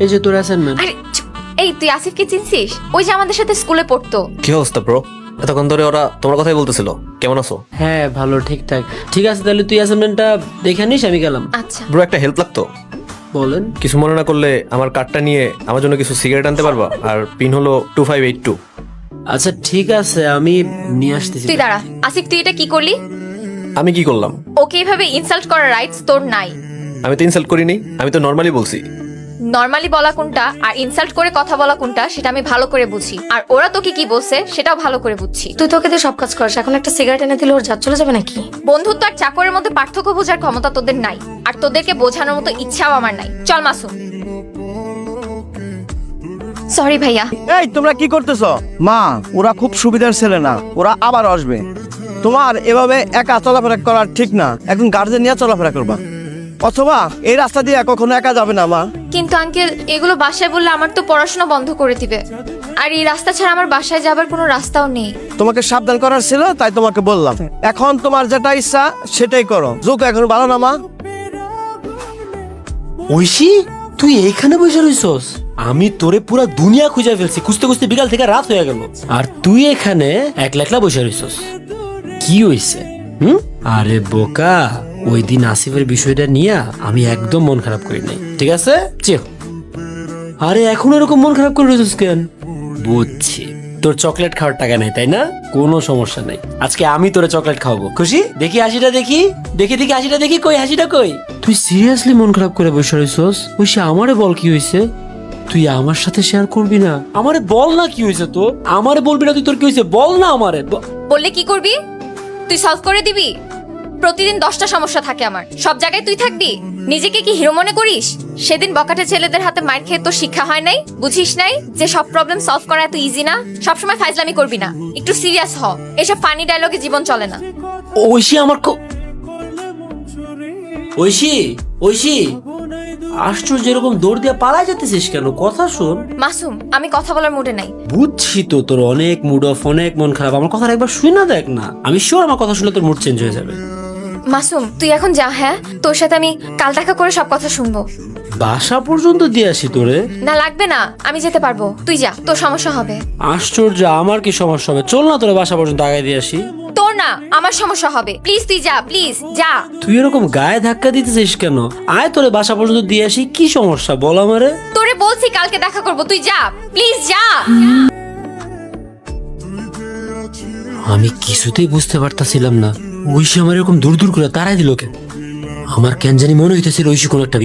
এই যে তোর অ্যাসাইনমেন্ট। আরে চুপ। এই তুই আসিফকে চিনছিস? ওই যে আমাদের সাথে স্কুলে পড়তো। কি অবস্থা ব্রো? এতক্ষণ ধরে ওরা তোমার কথাই বলতেছিল। কেমন আছো? হ্যাঁ ভালো, ঠিকঠাক। ঠিক আছে তাহলে তুই অ্যাসাইনমেন্টটা দেখে নিস, আমি গেলাম। আচ্ছা ব্রো একটা হেল্প লাগতো। বলেন। কিছু মনে না করলে আমার কার্ডটা নিয়ে আমার জন্য কিছু সিগারেট আনতে পারবা? আর পিন হলো 2582। আচ্ছা ঠিক আছে, আমি নিয়ে আসতেছি। তুই দাঁড়া। আসিফ তুই এটা কি করলি? আমি কি করলাম? ওকে এভাবে ইনসাল্ট করার রাইটস তোর নাই। আমি তো ইনসাল্ট করিনি, আমি তো নর্মালি বলছি। নরমালি বলা কোনটা আর ইনসাল্ট করে কথা বলা কোনটা সেটা আমি ভালো করে বুঝি, আর ওরা তোকে কি বলছে সেটাও ভালো করে বুঝছি। তুই তোকে দিয়ে সব কাজ করিস, এখন একটা সিগারেট এনে দিলে ওর জাত চলে যাবে নাকি? বন্ধুত্ব আর চাকরের মধ্যে পার্থক্য বোঝার ক্ষমতা তোদের নাই, আর তোদেরকে বোঝানোর মতো ইচ্ছাও আমার নাই। চল মাসুম। সরি ভাইয়া। এই তোমরা কি করতেছো? মা, ওরা খুব সুবিধার ছেলে না, ওরা আবার আসবে। তোমার এভাবে একা চলাফেরা করা ঠিক না, একজন গার্জেন নিয়ে চলাফেরা করবা। অথবা এই রাস্তা দিয়ে কখনো একা যাবে না মা। কিন্তু আঙ্কেল এগুলো বাসায় বললে আমার তো পড়াশোনা বন্ধ করে দিবে, আর এই রাস্তা ছাড়া আমার বাসায় যাবার কোনো রাস্তাও নেই। তোমাকে সাবধান করার ছিল তাই তোমাকে বললাম। এখন তোমার যেটা ইচ্ছা সেটাই করো। যোগ এখন ভালো না মা? ঐশী, তুই এইখানে বসে রইছস? আমি তোরে পুরা দুনিয়া খুঁজে ফেলছি, খুঁজতে খুঁজতে বিকাল থেকে রাত হয়ে গেল, আর তুই এখানে একলা একলা বসে রইছস। কি হইছে? আরে বোকা, ওই দিন আসিফের বিষয়টা নিয়ে আমি একদম মন খারাপ করি নাই, ঠিক আছে? চিল। আরে এখন এরকম মন খারাপ করে রইছস কেন? বুঝছি, তোর চকলেট খাওয়ার টাকা নাই তাই না? কোনো সমস্যা নাই, আজকে আমি তোরে চকলেট খাওয়াবো। খুশি? দেখি হাসিটা, দেখি দেখি দেখি হাসিটা দেখি, কই হাসিটা কই? তুই সিরিয়াসলি মন খারাপ করে বসে রইছস? ঐশী আমারে বল কি হইছে? তুই আমার সাথে শেয়ার করবি না? আমারে বল না কি হইছে তোর? আমারে বলবি না তুই? তোর কি হইছে বল না আমারে। বললে কি করবি? তুই সলভ করে দিবি? প্রতিদিন 10টা সমস্যা থাকে আমার, সব জায়গায় তুই থাকবি? নিজেকে কি হিরো মনে করিস? সেদিন বকাটে ছেলেদের হাতে মার খেয়ে তোর শিক্ষা হয় নাই? বুঝিস নাই যে সব প্রবলেম সলভ করা এত ইজি না? সবসময় ফাইজলামি করবি না, একটু সিরিয়াস হ। এসব ফানি ডায়লগে জীবন চলে না। ঐশী আমার ঐশী, ঐশী, আশ্চর্য, এরকম দৌড় দিয়ে পালাই যেতেছিস কেন? কথা শোন। মাসুম আমি কথা বলার মুডে নাই। বুঝছি তো তোর অনেক মুড অফ, অনেক মন খারাপ। আমার কথা একবার শুই না, দেখ না, আমি শিওর আমার কথা শুনলে তোর মুড চেঞ্জ হয়ে যাবে। মাসুম তুই এখন যা, হ্যাঁ তোর সাথে আমি কাল দেখা করে সব কথা শুনবো। বাসা পর্যন্ত দিয়ে আসি তোরে? না লাগবে না, আমি যেতে পারবো, তুই যা, তোর সমস্যা হবে। আশ্চর্য, আমার কি সমস্যা হবে? চল না তোরে বাসা পর্যন্ত আগে দিয়ে আসি। তোর না, আমার সমস্যা হবে। প্লিজ তুই যা, প্লিজ যা। তুই এরকম গায়ে ধাক্কা দিতেছিস কেন? আয় তোরে বাসা পর্যন্ত দিয়ে আসি, কি সমস্যা বল আমারে। তোরে বলছি কালকে দেখা করবো, তুই যা, প্লিজ যা। আমি কিছুতেই বুঝতে পারতাছিলাম না ঐশী আমার এরকম দূর দূর করে তাড়াই দিল কেন। আমার কেন জানি মনে হইতেছিল ঐশী কোন একটা